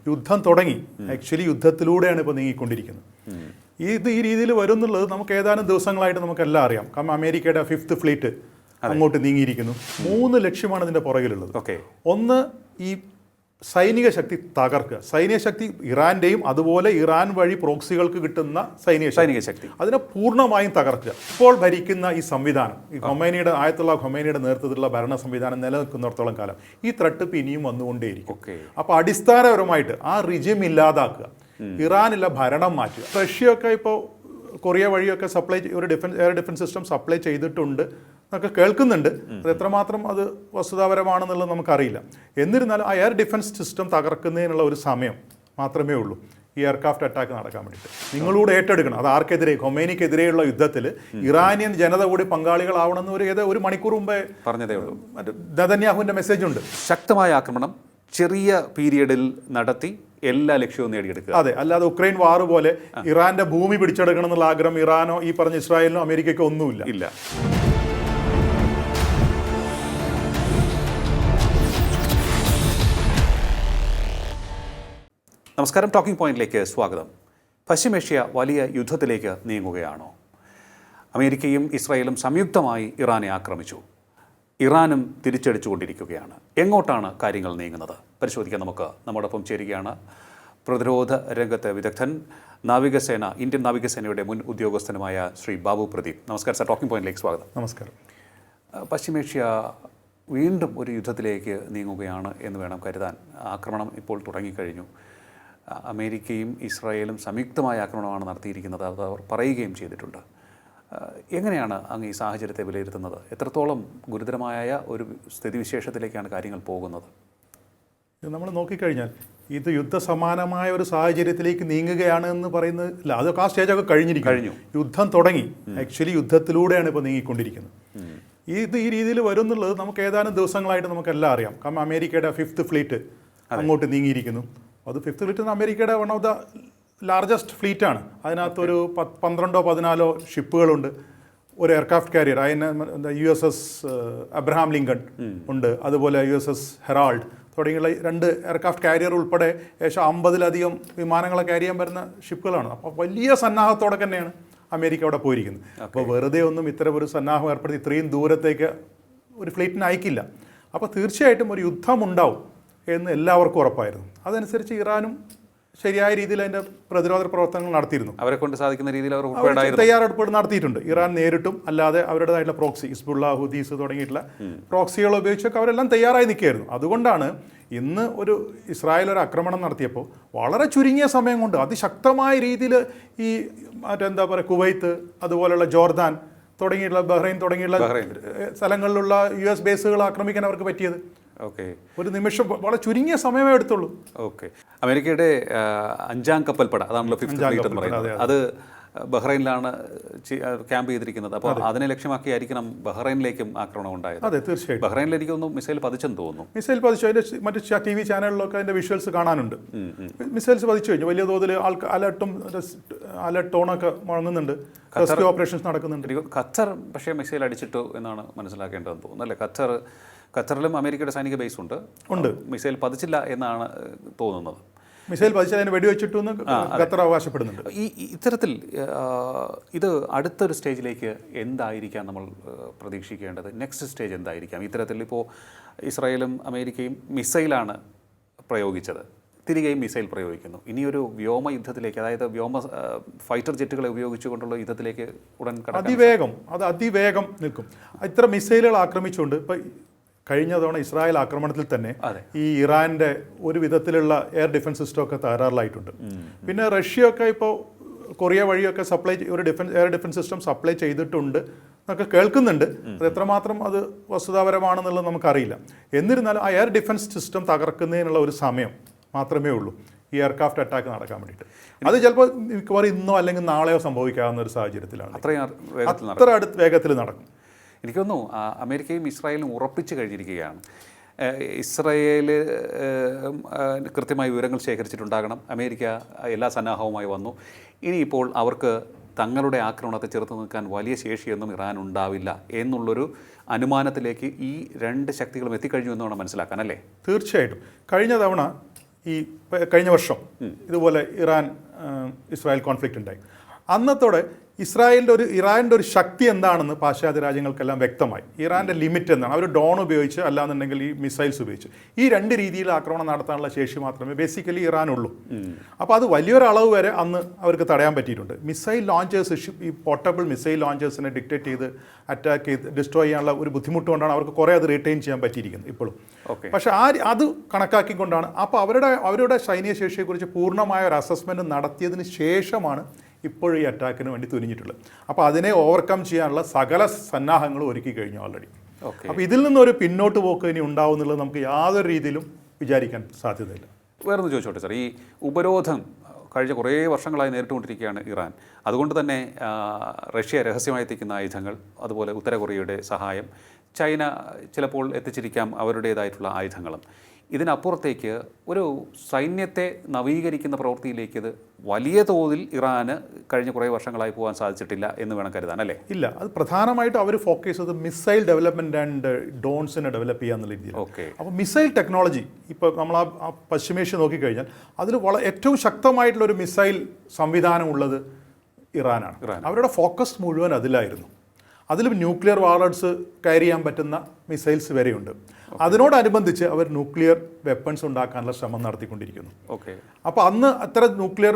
യുദ്ധം തുടങ്ങി. ആക്ച്വലി യുദ്ധത്തിലൂടെയാണ് ഇപ്പോൾ നീങ്ങിക്കൊണ്ടിരിക്കുന്നത്. ഈ രീതിയിൽ വരും എന്നുള്ളത് നമുക്ക് ഏതാനും ദിവസങ്ങളായിട്ട് നമുക്കെല്ലാം അറിയാം. കാരണം അമേരിക്കയുടെ 5th ഫ്ലീറ്റ് അങ്ങോട്ട് നീങ്ങിയിരിക്കുന്നു. 3 ലക്ഷ്യമാണ് ഇതിൻ്റെ പുറകിലുള്ളത്. ഒന്ന്, ഈ സൈനിക ശക്തി തകർക്കുക. സൈനിക ശക്തി ഇറാന്റെയും അതുപോലെ ഇറാൻ വഴി പ്രോക്സികൾക്ക് കിട്ടുന്ന സൈനിക ശക്തി അതിനെ പൂർണ്ണമായും തകർക്കുക. ഇപ്പോൾ ഭരിക്കുന്ന ഈ സംവിധാനം, ഈ ആയത്തുള്ള ഖൊമൈനിയുടെ നേതൃത്വത്തിലുള്ള ഭരണ സംവിധാനം നിലനിൽക്കുന്നിടത്തോളം കാലം ഈ ത്രെട്ട് ഇനിയും വന്നുകൊണ്ടേയിരിക്കും. അപ്പോൾ അടിസ്ഥാനപരമായിട്ട് ആ റിജിം ഇല്ലാതാക്കുക, ഇറാനില്ല ഭരണം മാറ്റുക. റഷ്യയൊക്കെ ഇപ്പോൾ കൊറിയ വഴിയൊക്കെ ഒരു എയർ ഡിഫൻസ് സിസ്റ്റം സപ്ലൈ ചെയ്തിട്ടുണ്ട് എന്നൊക്കെ കേൾക്കുന്നുണ്ട്. അത് എത്രമാത്രം അത് വസ്തുതാപരമാണെന്നുള്ളത് നമുക്കറിയില്ല. എന്നിരുന്നാലും ആ എയർ ഡിഫൻസ് സിസ്റ്റം തകർക്കുന്നതിനുള്ള ഒരു സമയം മാത്രമേ ഉള്ളൂ ഈ എയർക്രാഫ്റ്റ് അറ്റാക്ക് നടക്കാൻ വേണ്ടിയിട്ട്. നിങ്ങളൂടെ ഏറ്റെടുക്കണം. അത് ആർക്കെതിരെ? ഖൊമൈനിക്കെതിരെയുള്ള യുദ്ധത്തിൽ ഇറാനിയൻ ജനത കൂടി പങ്കാളികളാവണമെന്ന് ഒരു മണിക്കൂർ മുമ്പേ പറഞ്ഞതേ ഉള്ളൂ. നെതന്യാഹുവിൻ്റെ മെസ്സേജ് ഉണ്ട്. ശക്തമായ ആക്രമണം ചെറിയ പീരിയഡിൽ നടത്തി എല്ലാ ലക്ഷ്യവും നേടിയെടുക്കുക. അതെ, അല്ലാതെ ഉക്രൈൻ വാർ പോലെ ഇറാന്റെ ഭൂമി പിടിച്ചെടുക്കണം എന്നുള്ള ആഗ്രഹം ഇറാനോ ഈ പറഞ്ഞ ഇസ്രായേലിനോ അമേരിക്കയ്ക്കോ ഒന്നുമില്ല. നമസ്കാരം, ടോക്കിംഗ് പോയിന്റിലേക്ക് സ്വാഗതം. പശ്ചിമേഷ്യ വലിയ യുദ്ധത്തിലേക്ക് നീങ്ങുകയാണോ? അമേരിക്കയും ഇസ്രായേലും സംയുക്തമായി ഇറാനെ ആക്രമിച്ചു. ഇറാനും തിരിച്ചടിച്ചുകൊണ്ടിരിക്കുകയാണ്. എങ്ങോട്ടാണ് കാര്യങ്ങൾ നീങ്ങുന്നത് പരിശോധിക്കാൻ നമുക്ക് നമ്മോടൊപ്പം ചേരുകയാണ് പ്രതിരോധ രംഗത്തെ വിദഗ്ധൻ, ഇന്ത്യൻ നാവികസേനയുടെ മുൻ ഉദ്യോഗസ്ഥനുമായ ശ്രീ ബാബു പ്രദീപ്. നമസ്കാരം സർ, ടോക്കിംഗ് പോയിന്റിലേക്ക് സ്വാഗതം. നമസ്കാരം. പശ്ചിമേഷ്യ വീണ്ടും ഒരു യുദ്ധത്തിലേക്ക് നീങ്ങുകയാണ് എന്ന് വേണം കരുതാൻ. ആക്രമണം ഇപ്പോൾ തുടങ്ങിക്കഴിഞ്ഞു. അമേരിക്കയും ഇസ്രായേലും സംയുക്തമായ ആക്രമണമാണ് നടത്തിയിരിക്കുന്നത്. അത് അവർ പറയുകയും ചെയ്തിട്ടുണ്ട്. എങ്ങനെയാണ് അങ്ങ് ഈ സാഹചര്യത്തെ വിലയിരുത്തുന്നത്? എത്രത്തോളം ഗുരുതരമായ ഒരു സ്ഥിതിവിശേഷത്തിലേക്കാണ് കാര്യങ്ങൾ പോകുന്നത്? നമ്മൾ നോക്കിക്കഴിഞ്ഞാൽ ഇത് യുദ്ധസമാനമായ ഒരു സാഹചര്യത്തിലേക്ക് നീങ്ങുകയാണ് എന്ന് പറയുന്നത് ഇല്ല. അതൊക്കെ ആ സ്റ്റേജൊക്കെ കഴിഞ്ഞു. യുദ്ധം തുടങ്ങി. ആക്ച്വലി യുദ്ധത്തിലൂടെയാണ് ഇപ്പോൾ നീങ്ങിക്കൊണ്ടിരിക്കുന്നത്. ഈ രീതിയിൽ വരും എന്നുള്ളത് നമുക്ക് ഏതാനും ദിവസങ്ങളായിട്ട് നമുക്കെല്ലാം അറിയാം. കാരണം അമേരിക്കയുടെ 5th ഫ്ലീറ്റ് അങ്ങോട്ട് നീങ്ങിയിരിക്കുന്നു. അത് 5th ഫ്ലീറ്റ് അമേരിക്കയുടെ വൺ ഓഫ് ദ ലാർജസ്റ്റ് ഫ്ലീറ്റാണ്. അതിനകത്തൊരു 12-14 ഷിപ്പുകളുണ്ട്. ഒരു എയർക്രാഫ്റ്റ് കാരിയർ, അതിന് USS അബ്രഹാം ലിങ്കൺ ഉണ്ട്. അതുപോലെ USS ഹെറാൾഡ് തുടങ്ങിയുള്ള 2 എയർക്രാഫ്റ്റ് കാരിയർ ഉൾപ്പെടെ ഏകദേശം 50-ലധികം വിമാനങ്ങളെ ക്യാരി ചെയ്യാൻ വരുന്ന ഷിപ്പുകളാണ്. അപ്പോൾ വലിയ സന്നാഹത്തോടെ തന്നെയാണ് അമേരിക്ക അവിടെ പോയിരിക്കുന്നത്. അപ്പോൾ വെറുതെ ഒന്നും ഇത്തരം ഒരു സന്നാഹം ഏർപ്പെടുത്തി ഇത്രയും ദൂരത്തേക്ക് ഒരു ഫ്ലീറ്റിനെ അയക്കില്ല. അപ്പോൾ തീർച്ചയായിട്ടും ഒരു യുദ്ധമുണ്ടാവും എന്ന് എല്ലാവർക്കും ഉറപ്പായിരുന്നു. അതനുസരിച്ച് ഇറാനും ശരിയായ രീതിയിൽ അതിൻ്റെ പ്രതിരോധ പ്രവർത്തനങ്ങൾ നടത്തിയിരുന്നു. അവരെ കൊണ്ട് സാധിക്കുന്ന രീതിയിൽ അവർ തയ്യാറെടുപ്പ് നടത്തിയിട്ടുണ്ട്. ഇറാൻ നേരിട്ടും അല്ലാതെ അവരുടേതായിട്ടുള്ള പ്രോക്സി, ഹിസ്ബുള്ള, ഹുദീസ് തുടങ്ങിയിട്ടുള്ള പ്രോക്സികൾ ഉപയോഗിച്ചൊക്കെ അവരെല്ലാം തയ്യാറായി നിൽക്കുകയായിരുന്നു. അതുകൊണ്ടാണ് ഇന്ന് ഒരു ഇസ്രായേൽ ഒരു ആക്രമണം നടത്തിയപ്പോൾ വളരെ ചുരുങ്ങിയ സമയം കൊണ്ട് അതിശക്തമായ രീതിയിൽ ഈ മറ്റെന്താ പറയുക, കുവൈത്ത്, അതുപോലെയുള്ള ജോർദാൻ തുടങ്ങിയിട്ടുള്ള ബഹ്റൈൻ തുടങ്ങിയുള്ള സ്ഥലങ്ങളിലുള്ള US ബേസുകൾ ആക്രമിക്കാൻ അവർക്ക് പറ്റിയത്. ഒരു നിമിഷം, വളരെ ചുരുങ്ങിയ സമയമേ എടുത്തുള്ളൂ. അമേരിക്കയുടെ 5ാം കപ്പൽപ്പട, അതാണല്ലോ 5th ഫ്ലീറ്റ് എന്ന് പറയുന്നത്, അത് ബഹ്റൈനിലാണ് ക്യാമ്പ് ചെയ്തിരിക്കുന്നത്. അപ്പോൾ അതിനെ ലക്ഷ്യമാക്കിയായിരിക്കണം ബഹ്റൈനിലേക്കും ആക്രമണം ഉണ്ടായത്. അതെ, തീർച്ചയായും. ബഹ്റൈനിൽ എനിക്ക് തോന്നുന്നു മിസൈൽ പതിച്ചെന്ന് തോന്നുന്നു. മിസൈൽ പതിച്ചു. അതിൻ്റെ മറ്റ് TV ചാനലിലൊക്കെ അതിൻ്റെ വിഷ്വൽസ് കാണാനുണ്ട്. മിസൈൽസ് പതിച്ചു കഴിഞ്ഞു. വലിയ തോതിൽ അലർട്ട് ടോണൊക്കെ മുഴങ്ങുന്നുണ്ട്. റെസ്ക്യൂ ഓപ്പറേഷൻസ് നടക്കുന്നുണ്ട്. ഖത്തർ പക്ഷേ മിസൈൽ അടിച്ചിട്ടു എന്നാണ് മനസ്സിലാക്കേണ്ടതെന്ന് തോന്നുന്നു, അല്ലേ? ഖത്തറിലും അമേരിക്കയുടെ സൈനിക ബേസ് ഉണ്ട്. മിസൈൽ പതിച്ചില്ല എന്നാണ് തോന്നുന്നത്. മിസൈൽ പതിച്ചാൽ അതിനെ വെടിവെച്ചിട്ടു എന്ന് ഖത്തർ അവകാശപ്പെടുന്നുണ്ട്. ഇത്തരത്തിൽ ഇത് അടുത്തൊരു സ്റ്റേജിലേക്ക് എന്തായിരിക്കാം നമ്മൾ പ്രതീക്ഷിക്കേണ്ടത്? നെക്സ്റ്റ് സ്റ്റേജ് എന്തായിരിക്കാം? ഇത്തരത്തിൽ ഇപ്പോൾ ഇസ്രായേലും അമേരിക്കയും മിസൈലാണ് പ്രയോഗിച്ചത്, തിരികെയും മിസൈൽ പ്രയോഗിക്കുന്നു. ഇനിയൊരു വ്യോമ യുദ്ധത്തിലേക്ക്, അതായത് ഫൈറ്റർ ജെറ്റുകളെ ഉപയോഗിച്ചുകൊണ്ടുള്ള യുദ്ധത്തിലേക്ക് ഉടൻ അതിവേഗം നിൽക്കും. ഇത്ര മിസൈലുകൾ ആക്രമിച്ചുകൊണ്ട് ഇപ്പോൾ കഴിഞ്ഞ തവണ ഇസ്രായേൽ ആക്രമണത്തിൽ തന്നെ ഈ ഇറാന്റെ ഒരു വിധത്തിലുള്ള എയർ ഡിഫൻസ് സിസ്റ്റം ഒക്കെ തകരാറിലായിട്ടുണ്ട്. പിന്നെ റഷ്യയൊക്കെ ഇപ്പോൾ കൊറിയ വഴിയൊക്കെ ഒരു എയർ ഡിഫൻസ് സിസ്റ്റം സപ്ലൈ ചെയ്തിട്ടുണ്ട് എന്നൊക്കെ കേൾക്കുന്നുണ്ട്. അത് എത്രമാത്രം അത് വസ്തുതാപരമാണെന്നുള്ളത് നമുക്കറിയില്ല. എന്നിരുന്നാലും ആ എയർ ഡിഫൻസ് സിസ്റ്റം തകർക്കുന്നതിനുള്ള ഒരു സമയം മാത്രമേ ഉള്ളൂ ഈ എയർക്രാഫ്റ്റ് അറ്റാക്ക് നടക്കാൻ വേണ്ടിയിട്ട്. അത് ചിലപ്പോൾ മിക്കവാറും ഇന്നോ അല്ലെങ്കിൽ നാളെയോ സംഭവിക്കാവുന്ന ഒരു സാഹചര്യത്തിലാണ്. അത്ര അടുത്ത വേഗത്തിൽ നടക്കും. എനിക്ക് തോന്നുന്നു അമേരിക്കയും ഇസ്രായേലും ഉറപ്പിച്ചു കഴിഞ്ഞിരിക്കുകയാണ്. ഇസ്രായേൽ കൃത്യമായ വിവരങ്ങൾ ശേഖരിച്ചിട്ടുണ്ടാകണം. അമേരിക്ക എല്ലാ സന്നാഹവുമായി വന്നു. ഇനിയിപ്പോൾ അവർക്ക് തങ്ങളുടെ ആക്രമണത്തെ ചെറുത്ത് നിൽക്കാൻ വലിയ ശേഷിയൊന്നും ഇറാൻ ഉണ്ടാവില്ല എന്നുള്ളൊരു അനുമാനത്തിലേക്ക് ഈ 2 ശക്തികളും എത്തിക്കഴിഞ്ഞു എന്ന് വേണം മനസ്സിലാക്കാൻ, അല്ലേ? തീർച്ചയായിട്ടും. കഴിഞ്ഞ തവണ ഈ കഴിഞ്ഞ വർഷം ഇതുപോലെ ഇറാൻ ഇസ്രായേൽ കോൺഫ്ലിക്റ്റ് ഉണ്ടായി. അന്നത്തോടെ ഇറാൻ്റെ ഒരു ശക്തി എന്താണെന്ന് പാശ്ചാത്യ രാജ്യങ്ങൾക്കെല്ലാം വ്യക്തമായി. ഇറാൻ്റെ ലിമിറ്റ് എന്താണ്, അവർ ഡ്രോൺ ഉപയോഗിച്ച് അല്ലാന്നുണ്ടെങ്കിൽ ഈ മിസൈൽസ് ഉപയോഗിച്ച് ഈ രണ്ട് രീതിയിൽ ആക്രമണം നടത്താനുള്ള ശേഷി മാത്രമേ ബേസിക്കലി ഇറാനുള്ളൂ. അപ്പോൾ അത് വലിയൊരളവ് വരെ അന്ന് അവർക്ക് തടയാൻ പറ്റിയിട്ടുണ്ട്. മിസൈൽ ലോഞ്ചേഴ്സ്, ഈ പോർട്ടബിൾ മിസൈൽ ലോഞ്ചേഴ്സിനെ ഡിക്റ്റേറ്റ് ചെയ്ത് അറ്റാക്ക് ചെയ്ത് ഡിസ്ട്രോയ് ചെയ്യാനുള്ള ഒരു ബുദ്ധിമുട്ടുകൊണ്ടാണ് അവർക്ക് കുറേ അത് റിട്ടൈൻ ചെയ്യാൻ പറ്റിയിരിക്കുന്നത് ഇപ്പോഴും. പക്ഷേ അത് കണക്കാക്കിക്കൊണ്ടാണ് അപ്പോൾ അവരുടെ സൈനിക ശേഷിയെക്കുറിച്ച് പൂർണ്ണമായ ഒരു അസസ്മെൻറ്റ് നടത്തിയതിന് ശേഷമാണ് ഇപ്പോഴും ഈ അറ്റാക്കിന് വേണ്ടി തുനിഞ്ഞിട്ടുള്ളത്. അപ്പോൾ അതിനെ ഓവർകം ചെയ്യാനുള്ള സകല സന്നാഹങ്ങളും ഒരുക്കി കഴിഞ്ഞു ഓൾറെഡി. അപ്പോൾ ഇതിൽ നിന്നൊരു പിന്നോട്ട് പോക്ക് ഇനി ഉണ്ടാവും എന്നുള്ളത് നമുക്ക് യാതൊരു രീതിയിലും വിചാരിക്കാൻ സാധ്യതയില്ല. വേറൊന്ന് ചോദിച്ചോട്ടെ സാർ, ഈ ഉപരോധം കഴിഞ്ഞ കുറേ വർഷങ്ങളായി നേരിട്ടുകൊണ്ടിരിക്കുകയാണ് ഇറാൻ. അതുകൊണ്ട് തന്നെ റഷ്യ രഹസ്യമായി എത്തിക്കുന്ന ആയുധങ്ങൾ, അതുപോലെ ഉത്തര കൊറിയയുടെ സഹായം, ചൈന ചിലപ്പോൾ എത്തിച്ചിരിക്കാം അവരുടേതായിട്ടുള്ള ആയുധങ്ങളും. ഇതിനപ്പുറത്തേക്ക് ഒരു സൈന്യത്തെ നവീകരിക്കുന്ന പ്രവൃത്തിയിലേക്ക് ഇത് വലിയ തോതിൽ ഇറാന് കഴിഞ്ഞ കുറേ വർഷങ്ങളായി പോകാൻ സാധിച്ചിട്ടില്ല എന്ന് വേണം കരുതാൻ, അല്ലേ? ഇല്ല, അത് പ്രധാനമായിട്ടും അവർ ഫോക്കസ് ചെയ്തത് മിസൈൽ ഡെവലപ്മെൻറ്റ് ആൻഡ് ഡ്രോൺസിനെ ഡെവലപ്പ് ചെയ്യാന്നുള്ള രീതിയിൽ. അപ്പോൾ മിസൈൽ ടെക്നോളജി ഇപ്പോൾ നമ്മൾ ആ പശ്ചിമേഷ്യ നോക്കിക്കഴിഞ്ഞാൽ അതിൽ ഏറ്റവും ശക്തമായിട്ടുള്ളൊരു മിസൈൽ സംവിധാനം ഉള്ളത് ഇറാനാണ്. അവരുടെ ഫോക്കസ് മുഴുവൻ അതിലായിരുന്നു. അതിലും ന്യൂക്ലിയർ വാർഹെഡ്സ് കയറി ചെയ്യാൻ പറ്റുന്ന മിസൈൽസ് വരെയുണ്ട്. അതിനോടനുബന്ധിച്ച് അവർ ന്യൂക്ലിയർ വെപ്പൺസ് ഉണ്ടാക്കാനുള്ള ശ്രമം നടത്തിക്കൊണ്ടിരിക്കുന്നു. അപ്പോൾ അന്ന് അത്ര ന്യൂക്ലിയർ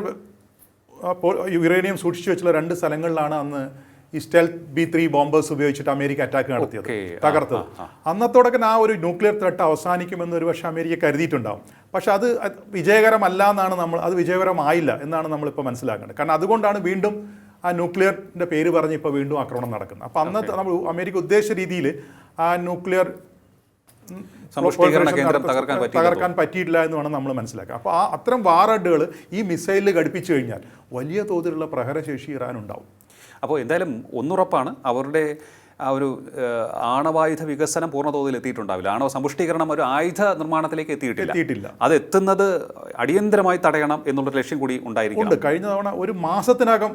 യുറേനിയം സൂക്ഷിച്ചു വെച്ചുള്ള 2 സ്ഥലങ്ങളിലാണ് അന്ന് ഈ സ്റ്റെൽത്ത് B-3 ബോംബേഴ്സ് ഉപയോഗിച്ചിട്ട് അമേരിക്ക അറ്റാക്ക് നടത്തിയത്, തകർത്തത്. അന്നത്തോടൊക്കെ ആ ഒരു ന്യൂക്ലിയർ ത്രെട്ട് അവസാനിക്കുമെന്ന് ഒരു പക്ഷേ അമേരിക്ക കരുതിയിട്ടുണ്ടാവും. പക്ഷെ അത് വിജയകരമല്ല എന്നാണ് അത് വിജയകരമായില്ല എന്നാണ് നമ്മളിപ്പോൾ മനസ്സിലാക്കേണ്ടത്. കാരണം അതുകൊണ്ടാണ് വീണ്ടും ആ ന്യൂക്ലിയറിൻ്റെ പേര് പറഞ്ഞ് ഇപ്പോൾ വീണ്ടും ആക്രമണം നടക്കുന്നത്. അപ്പോൾ അന്നത്തെ നമ്മൾ അമേരിക്ക ഉദ്ദേശിച്ച രീതിയിൽ ആ ന്യൂക്ലിയർ തകർക്കാൻ പറ്റിയിട്ടില്ല എന്ന് വേണം നമ്മൾ മനസ്സിലാക്കുക. അപ്പോൾ അത്തരം വാറഡുകൾ ഈ മിസൈലിൽ ഘടിപ്പിച്ചു കഴിഞ്ഞാൽ വലിയ തോതിലുള്ള പ്രഹരശേഷി ഇറാനുണ്ടാവും. അപ്പോൾ എന്തായാലും ഒന്നുറപ്പാണ്, അവരുടെ ആ ഒരു ആണവായുധ വികസനം പൂർണ്ണതോതിൽ എത്തിയിട്ടുണ്ടാവില്ല. ആണവ സമ്പുഷ്ടീകരണം ഒരു ആയുധ നിർമ്മാണത്തിലേക്ക് എത്തിയിട്ടില്ല. അത് എത്തുന്നത് അടിയന്തരമായി തടയണം എന്നുള്ളൊരു ലക്ഷ്യം കൂടി ഉണ്ടായിരിക്കും. കഴിഞ്ഞ തവണ ഒരു മാസത്തിനകം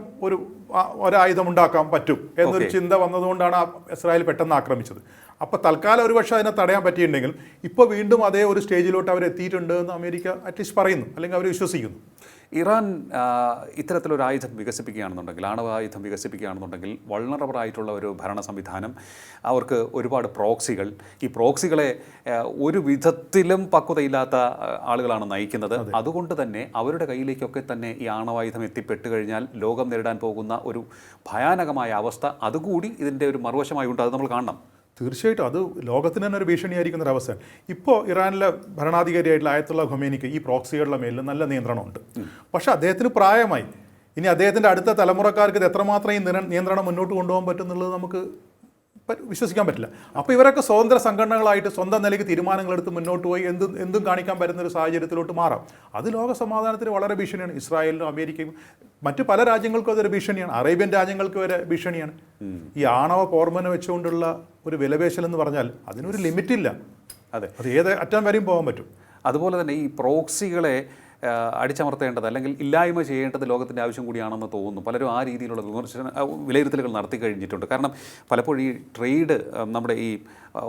ഒരായുധം ഉണ്ടാക്കാൻ പറ്റും എന്നൊരു ചിന്ത വന്നതുകൊണ്ടാണ് ഇസ്രായേൽ പെട്ടെന്ന് ആക്രമിച്ചത്. അപ്പോൾ തൽക്കാലം ഒരു പക്ഷേ അതിനെ തടയാൻ പറ്റിയിട്ടുണ്ടെങ്കിലും ഇപ്പോൾ വീണ്ടും അതേ ഒരു സ്റ്റേജിലോട്ട് അവർ എത്തിയിട്ടുണ്ട് എന്ന് അമേരിക്ക അറ്റ്ലീസ്റ്റ് പറയുന്നു, അല്ലെങ്കിൽ അവർ വിശ്വസിക്കുന്നു. ഇറാൻ ഇത്തരത്തിലൊരു ആയുധം വികസിപ്പിക്കുകയാണെന്നുണ്ടെങ്കിൽ, ആണവായുധം വികസിപ്പിക്കുകയാണെന്നുണ്ടെങ്കിൽ വൾണറബിൾ ആയിട്ടുള്ള ഒരു ഭരണ സംവിധാനം, അവർക്ക് ഒരുപാട് പ്രോക്സികൾ, ഈ പ്രോക്സികളെ ഒരു വിധത്തിലും പക്വതയില്ലാത്ത ആളുകളാണ് നയിക്കുന്നത്. അതുകൊണ്ട് തന്നെ അവരുടെ കയ്യിലേക്കൊക്കെ തന്നെ ഈ ആണവായുധം എത്തിപ്പെട്ട് കഴിഞ്ഞാൽ ലോകം നേരിടാൻ പോകുന്ന ഒരു ഭയാനകമായ അവസ്ഥ അതുകൂടി ഇതിൻ്റെ ഒരു മറുവശമായി ഉണ്ട്. അത് നമ്മൾ കാണണം. തീർച്ചയായിട്ടും അത് ലോകത്തിന് തന്നെ ഒരു ഭീഷണിയായിരിക്കുന്ന ഒരു അവസ്ഥ. ഇപ്പോൾ ഇറാനിലെ ഭരണാധികാരിയായിട്ടുള്ള ആയത്തുള്ള ഖൊമേനിക്ക് ഈ പ്രോക്സികളുടെ മേലിൽ നല്ല നിയന്ത്രണമുണ്ട്. പക്ഷേ അദ്ദേഹത്തിന് പ്രായമായി. ഇനി അദ്ദേഹത്തിൻ്റെ അടുത്ത തലമുറക്കാർക്ക് ഇത് എത്രമാത്രം ഈ നിയന്ത്രണം മുന്നോട്ട് കൊണ്ടുപോകാൻ പറ്റും എന്നുള്ളത് നമുക്ക് വിശ്വസിക്കാൻ പറ്റില്ല. അപ്പോൾ ഇവരൊക്കെ സ്വതന്ത്ര സംഘടനകളായിട്ട് സ്വന്തം നിലയ്ക്ക് തീരുമാനങ്ങളെടുത്ത് മുന്നോട്ട് പോയി എന്തും കാണിക്കാൻ പറ്റുന്ന ഒരു സാഹചര്യത്തിലോട്ട് മാറാം. അത് ലോക സമാധാനത്തിന് വളരെ ഭീഷണിയാണ്. ഇസ്രായേലിനും അമേരിക്കയും മറ്റു പല രാജ്യങ്ങൾക്കും അതൊരു ഭീഷണിയാണ്. അറേബ്യൻ രാജ്യങ്ങൾക്ക് വരെ ഭീഷണിയാണ്. ഈ ആണവ പോർമന വെച്ചുകൊണ്ടുള്ള ഒരു വിലപേശൽ എന്ന് പറഞ്ഞാൽ അതിനൊരു ലിമിറ്റില്ല. അത് ഏത് അറ്റം വരെയും പോകാൻ പറ്റും. അതുപോലെ തന്നെ ഈ പ്രോക്സികളെ അടിച്ചമർത്തേണ്ടത് അല്ലെങ്കിൽ ഇല്ലായ്മ ചെയ്യേണ്ടത് ലോകത്തിൻ്റെ ആവശ്യം കൂടിയാണെന്ന് തോന്നുന്നു. പലരും ആ രീതിയിലുള്ള വിലയിരുത്തലുകൾ നടത്തി കഴിഞ്ഞിട്ടുണ്ട്. കാരണം പലപ്പോഴും ഈ ട്രേഡ്, നമ്മുടെ ഈ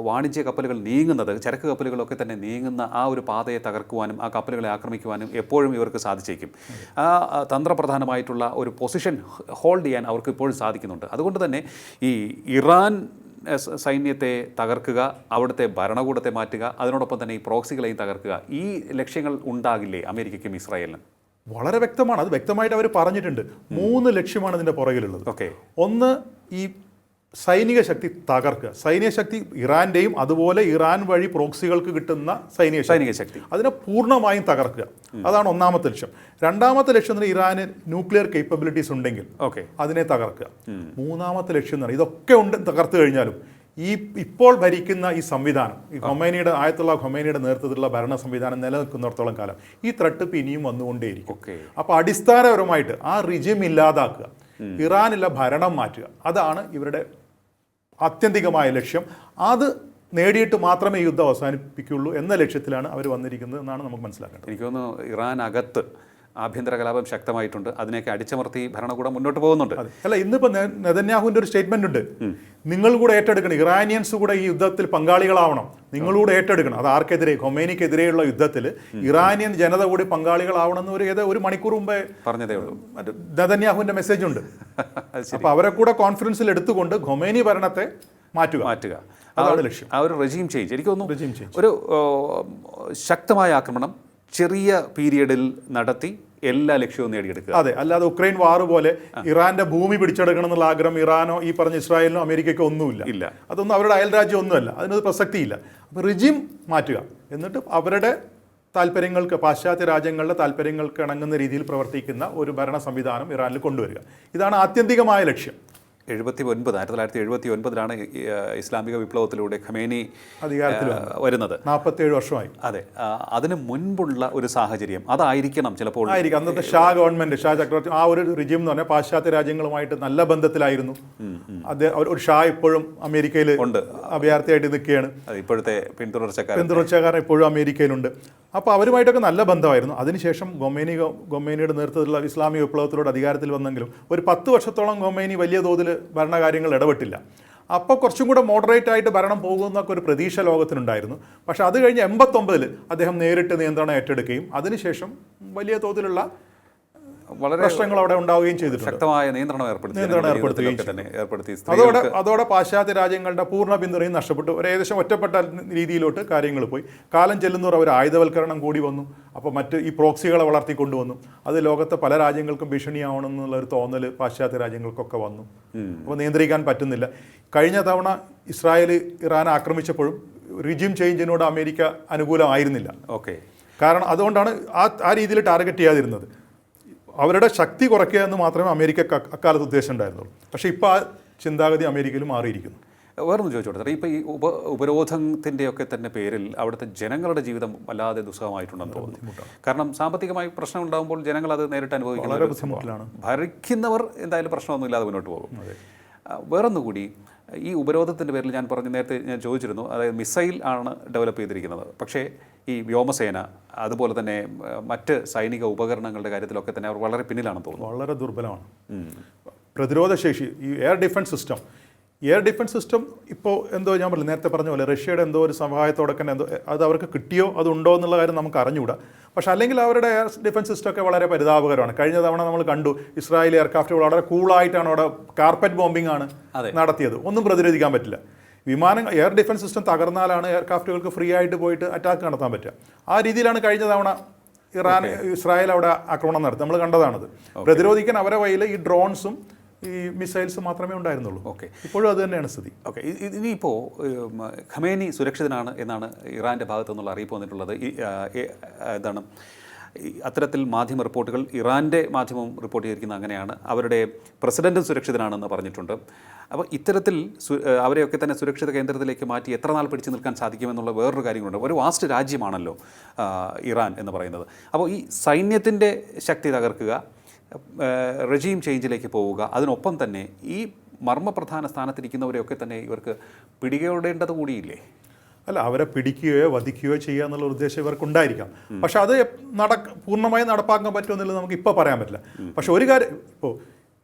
വാണിജ്യ കപ്പലുകൾ നീങ്ങുന്നത്, ചരക്ക് കപ്പലുകളൊക്കെ തന്നെ നീങ്ങുന്ന ആ ഒരു പാതയെ തകർക്കുവാനും ആ കപ്പലുകളെ ആക്രമിക്കുവാനും എപ്പോഴും ഇവർക്ക് സാധിച്ചേക്കും. ആ തന്ത്രപ്രധാനമായിട്ടുള്ള ഒരു പൊസിഷൻ ഹോൾഡ് ചെയ്യാൻ അവർക്ക് ഇപ്പോഴും സാധിക്കുന്നുണ്ട്. അതുകൊണ്ട് തന്നെ ഈ ഇറാൻ സൈന്യത്തെ തകർക്കുക, അവിടുത്തെ ഭരണകൂടത്തെ മാറ്റുക, അതിനോടൊപ്പം തന്നെ ഈ പ്രോക്സികളെയും തകർക്കുക, ഈ ലക്ഷ്യങ്ങൾ ഉണ്ടാകില്ലേ അമേരിക്കയ്ക്കും ഇസ്രായേലിനും? വളരെ വ്യക്തമാണ്. അത് വ്യക്തമായിട്ട് അവർ പറഞ്ഞിട്ടുണ്ട്. 3 ലക്ഷ്യമാണ് ഇതിൻ്റെ പുറകിലുള്ളത്. ഒന്ന്, ഈ സൈനിക ശക്തി തകർക്കുക. സൈനിക ശക്തി ഇറാൻ്റെയും അതുപോലെ ഇറാൻ വഴി പ്രോക്സികൾക്ക് കിട്ടുന്ന സൈനിക ശക്തി അതിനെ പൂർണ്ണമായും തകർക്കുക. അതാണ് ഒന്നാമത്തെ ലക്ഷ്യം. രണ്ടാമത്തെ ലക്ഷ്യം എന്ന് പറഞ്ഞാൽ ഇറാന് ന്യൂക്ലിയർ കേപ്പബിലിറ്റീസ് ഉണ്ടെങ്കിൽ അതിനെ തകർക്കുക. മൂന്നാമത്തെ ലക്ഷ്യം എന്ന് പറഞ്ഞാൽ ഇതൊക്കെ തകർത്തു കഴിഞ്ഞാലും ഈ ഇപ്പോൾ ഭരിക്കുന്ന ഈ സംവിധാനം, ഈ ആയത്തുള്ള ഖൊമേനിയുടെ നേതൃത്വത്തിലുള്ള ഭരണ സംവിധാനം നിലനിൽക്കുന്നിടത്തോളം കാലം ഈ ത്രെട്ട് ഇനിയും വന്നുകൊണ്ടേയിരിക്കും. അപ്പോൾ അടിസ്ഥാനപരമായിട്ട് ആ റിജിം ഇല്ലാതാക്കുക, ഇറാനിലെ ഭരണം മാറ്റുക, അതാണ് ഇവരുടെ ആത്യന്തികമായ ലക്ഷ്യം. അത് നേടിയിട്ട് മാത്രമേ യുദ്ധം അവസാനിപ്പിക്കുള്ളൂ എന്ന ലക്ഷ്യത്തിലാണ് അവർ വന്നിരിക്കുന്നത് എന്നാണ് നമുക്ക് മനസ്സിലാക്കേണ്ടത്. എനിക്ക് തോന്നുന്നു ഇറാനകത്ത് ആഭ്യന്തര കലാപം ശക്തമായിട്ടുണ്ട്. അതിനെയൊക്കെ അടിച്ചമർത്തി ഭരണകൂടം മുന്നോട്ട് പോകുന്നുണ്ട്. അല്ല, ഇന്നിപ്പോൾ നെതന്യാഹുവിൻ്റെ ഒരു സ്റ്റേറ്റ്മെന്റ് ഉണ്ട്, നിങ്ങൾ കൂടെ ഏറ്റെടുക്കണം, ഇറാനിയൻസ് കൂടെ ഈ യുദ്ധത്തിൽ പങ്കാളികളാവണം, നിങ്ങളൂടെ ഏറ്റെടുക്കണം. അത് ആർക്കെതിരെ? ഖൊമേനിക്കെതിരെയുള്ള യുദ്ധത്തിൽ ഇറാനിയൻ ജനത കൂടി പങ്കാളികളാവണം എന്ന് ഒരു മണിക്കൂർ മുമ്പേ പറഞ്ഞതേ ഉള്ളൂ. നെതന്യാഹുവിൻ്റെ മെസ്സേജ് ഉണ്ട്. അപ്പോൾ അവരെ കൂടെ കോൺഫറൻസിൽ എടുത്തുകൊണ്ട് ഖൊമേനി ഭരണത്തെ മാറ്റുക. അതാണ് ലക്ഷ്യം. ആ ഒരു റെജീം ചേഞ്ച് എനിക്ക് തോന്നുന്നു റെജീം ചേഞ്ച്. ഒരു ശക്തമായ ആക്രമണം ചെറിയ പീരിയഡിൽ നടത്തി എല്ലാ ലക്ഷ്യവും നേടിയെടുക്കുക. അതെ, അല്ലാതെ ഉക്രൈൻ വാർ പോലെ ഇറാന്റെ ഭൂമി പിടിച്ചെടുക്കണം എന്നുള്ള ആഗ്രഹം ഇറാനോ ഈ പറഞ്ഞ ഇസ്രായേലിനോ അമേരിക്കയ്ക്കോ ഒന്നുമില്ല. അതൊന്നും അവരുടെ അയൽരാജ്യം ഒന്നുമല്ല, അതിനൊരു പ്രസക്തിയില്ല. അപ്പോൾ റിജിം മാറ്റുക, എന്നിട്ട് അവരുടെ താല്പര്യങ്ങൾക്ക്, പാശ്ചാത്യ രാജ്യങ്ങളുടെ താല്പര്യങ്ങൾക്ക് ഇണങ്ങുന്ന രീതിയിൽ പ്രവർത്തിക്കുന്ന ഒരു ഭരണ സംവിധാനം ഇറാനിൽ കൊണ്ടുവരിക. ഇതാണ് ആത്യന്തികമായ ലക്ഷ്യം. 1979 ഇസ്ലാമിക വിപ്ലവത്തിലൂടെ ഖമേനി അധികാരത്തിൽ വരുന്നത്. 47 വർഷമായി. അതെ, അതിന് മുൻപുള്ള ഒരു സാഹചര്യം അതായിരിക്കണം ചിലപ്പോൾ. അന്നത്തെ ഷാ ഗവൺമെന്റ്, ഷാ ചക്രവർത്തി, ആ ഒരു റിജിം എന്ന് പറഞ്ഞാൽ പാശ്ചാത്യ രാജ്യങ്ങളുമായിട്ട് നല്ല ബന്ധത്തിലായിരുന്നു. ഒരു ഷാ ഇപ്പോഴും അമേരിക്കയിൽ ഉണ്ട്, അഭയാർത്ഥിയായിട്ട് നിൽക്കുകയാണ്. ഇപ്പോഴത്തെ പിന്തുടർച്ചക്കാരൻ ഇപ്പോഴും അമേരിക്കയിലുണ്ട്. അപ്പോൾ അവരുമായിട്ടൊക്കെ നല്ല ബന്ധമായിരുന്നു. അതിനുശേഷം ഖൊമേനിയുടെ നേതൃത്വത്തിലുള്ള ഇസ്ലാമിക വിപ്ലവത്തിലൂടെ അധികാരത്തിൽ വന്നെങ്കിലും ഒരു 10 വർഷത്തോളം ഖൊമേനി വലിയ തോതിൽ ഭരണകാര്യങ്ങൾ ഇടപെട്ടില്ല. അപ്പോൾ കുറച്ചും കൂടെ മോഡറേറ്റ് ആയിട്ട് ഭരണം പോകുമെന്നൊക്കെ ഒരു പ്രതീക്ഷ ലോകത്തിനുണ്ടായിരുന്നു. പക്ഷേ അത് കഴിഞ്ഞ് 89 അദ്ദേഹം നേരിട്ട് നിയന്ത്രണം ഏറ്റെടുക്കുകയും അതിനുശേഷം വലിയ തോതിലുള്ള വളരെ പ്രശ്നങ്ങൾ അവിടെ ഉണ്ടാവുകയും ചെയ്തിട്ടുണ്ട്. ശക്തമായ നിയന്ത്രണം ഏർപ്പെടുത്തി. അതോടെ പാശ്ചാത്യ രാജ്യങ്ങളുടെ പൂർണ്ണ പിന്തുണയും നഷ്ടപ്പെട്ടു. ഏകദേശം ഒറ്റപ്പെട്ട രീതിയിലോട്ട് കാര്യങ്ങൾ പോയി. കാലം ചെല്ലുന്നവർ അവർ ആയുധവൽക്കരണം കൂടി വന്നു. അപ്പോൾ ഈ പ്രോക്സികളെ വളർത്തിക്കൊണ്ടുവന്നു. അത് ലോകത്തെ പല രാജ്യങ്ങൾക്കും ഭീഷണിയാവണം എന്നുള്ള ഒരു തോന്നൽ പാശ്ചാത്യ രാജ്യങ്ങൾക്കൊക്കെ വന്നു. അപ്പോൾ നിയന്ത്രിക്കാൻ പറ്റുന്നില്ല. കഴിഞ്ഞ തവണ ഇസ്രായേൽ ഇറാനെ ആക്രമിച്ചപ്പോഴും റിജിം ചേഞ്ചിനോട് അമേരിക്ക അനുകൂലമായിരുന്നില്ല. കാരണം അതുകൊണ്ടാണ് ആ രീതിയിൽ ടാർഗറ്റ് ചെയ്യാതിരുന്നത്. അവരുടെ ശക്തി കുറയ്ക്കുക എന്ന് മാത്രമേ അമേരിക്ക അക്കാലത്ത് ഉദ്ദേശം ഉണ്ടായിരുന്നുള്ളൂ. പക്ഷേ ഇപ്പോൾ ആ ചിന്താഗതി അമേരിക്കയിൽ മാറിയിരിക്കുന്നു. വേറൊന്ന് ചോദിച്ചോട്ടെ, ഇപ്പോൾ ഈ ഉപരോധത്തിൻ്റെയൊക്കെ തന്നെ പേരിൽ അവിടുത്തെ ജനങ്ങളുടെ ജീവിതം വല്ലാതെ ദുസ്സഹമായിട്ടുണ്ടെന്ന് തോന്നുന്നു. കാരണം സാമ്പത്തികമായി പ്രശ്നം ഉണ്ടാകുമ്പോൾ ജനങ്ങൾ അത് നേരിട്ട് അനുഭവിക്കുന്നത്. ഭരിക്കുന്നവർ എന്തായാലും പ്രശ്നമൊന്നുമില്ലാതെ മുന്നോട്ട് പോകും. വേറൊന്നുകൂടി, ഈ ഉപരോധത്തിൻ്റെ പേരിൽ നേരത്തെ ഞാൻ ചോദിച്ചിരുന്നു, അതായത് മിസൈൽ ആണ് ഡെവലപ്പ് ചെയ്തിരിക്കുന്നത്. പക്ഷേ ഈ വ്യോമസേന അതുപോലെ തന്നെ മറ്റ് സൈനിക ഉപകരണങ്ങളുടെ കാര്യത്തിലൊക്കെ തന്നെ അവർ വളരെ പിന്നിലാണെന്ന് തോന്നുന്നു. വളരെ ദുർബലമാണ് പ്രതിരോധശേഷി. ഈ എയർ ഡിഫൻസ് സിസ്റ്റം ഇപ്പോൾ എന്തോ ഞാൻ പറഞ്ഞു, നേരത്തെ പറഞ്ഞ പോലെ റഷ്യയുടെ എന്തോ ഒരു സഹായത്തോടെ തന്നെ അത് അവർക്ക് കിട്ടിയോ അതുണ്ടോ എന്നുള്ള കാര്യം നമുക്ക് അറിഞ്ഞുകൂടാ. പക്ഷേ അല്ലെങ്കിൽ അവരുടെ എയർ ഡിഫൻസ് സിസ്റ്റം ഒക്കെ വളരെ പരിതാപകരമാണ്. കഴിഞ്ഞ തവണ നമ്മൾ കണ്ടു, ഇസ്രായേലി എയർക്രാഫ്റ്റുകൾ വളരെ കൂളായിട്ടാണ് അവിടെ കാർപ്പറ്റ് ബോംബിംഗ് ആണ് നടത്തിയത്. ഒന്നും പ്രതിരോധിക്കാൻ പറ്റില്ല. എയർ ഡിഫൻസ് സിസ്റ്റം തകർന്നാലാണ് എയർക്രാഫ്റ്റുകൾക്ക് ഫ്രീ ആയിട്ട് പോയിട്ട് അറ്റാക്ക് നടത്താൻ പറ്റുക. ആ രീതിയിലാണ് കഴിഞ്ഞ തവണ ഇസ്രായേൽ അവിടെ ആക്രമണം നടത്തി. നമ്മൾ കണ്ടതാണത്. പ്രതിരോധിക്കാൻ അവരെ കയ്യിൽ ഈ ഡ്രോൺസും ഈ മിസൈൽസ് മാത്രമേ ഉണ്ടായിരുന്നുള്ളൂ. ഇപ്പോഴും അത് തന്നെയാണ് സ്ഥിതി. ഇനിയിപ്പോൾ ഖമേനി സുരക്ഷിതനാണ് എന്നാണ് ഇറാൻ്റെ ഭാഗത്തു നിന്നുള്ള അറിയിപ്പ് വന്നിട്ടുള്ളത്. എന്താണ് അത്തരത്തിൽ മാധ്യമ റിപ്പോർട്ടുകൾ, ഇറാൻ്റെ മാധ്യമം റിപ്പോർട്ട് ചെയ്തിരിക്കുന്നത് അങ്ങനെയാണ്. അവരുടെ പ്രസിഡന്റും സുരക്ഷിതനാണെന്ന് പറഞ്ഞിട്ടുണ്ട്. അപ്പോൾ ഇത്തരത്തിൽ അവരെയൊക്കെ തന്നെ സുരക്ഷിത കേന്ദ്രത്തിലേക്ക് മാറ്റി എത്ര നാൾ പിടിച്ചു നിൽക്കാൻ സാധിക്കുമെന്നുള്ള വേറൊരു കാര്യങ്ങളുണ്ട്. ഒരു വാസ്റ്റ് രാജ്യമാണല്ലോ ഇറാൻ എന്ന് പറയുന്നത്. അപ്പോൾ ഈ സൈന്യത്തിൻ്റെ ശക്തി തകർക്കുക, റെജീം ചേഞ്ചിലേക്ക് പോവുക, അതിനൊപ്പം തന്നെ ഈ മർമ്മപ്രധാന സ്ഥാനത്തിരിക്കുന്നവരെയൊക്കെ തന്നെ ഇവർക്ക് പിടികൂടേണ്ടത് കൂടിയില്ലേ? അല്ല, അവരെ പിടിക്കുകയോ വധിക്കുകയോ ചെയ്യുക എന്നുള്ള ഉദ്ദേശം ഇവർക്കുണ്ടായിരിക്കാം. പക്ഷെ അത് പൂർണ്ണമായി നടപ്പാക്കാൻ പറ്റുമെന്നുള്ളത് നമുക്ക് ഇപ്പോൾ പറയാൻ പറ്റില്ല. പക്ഷെ ഒരു കാര്യം, ഇപ്പോൾ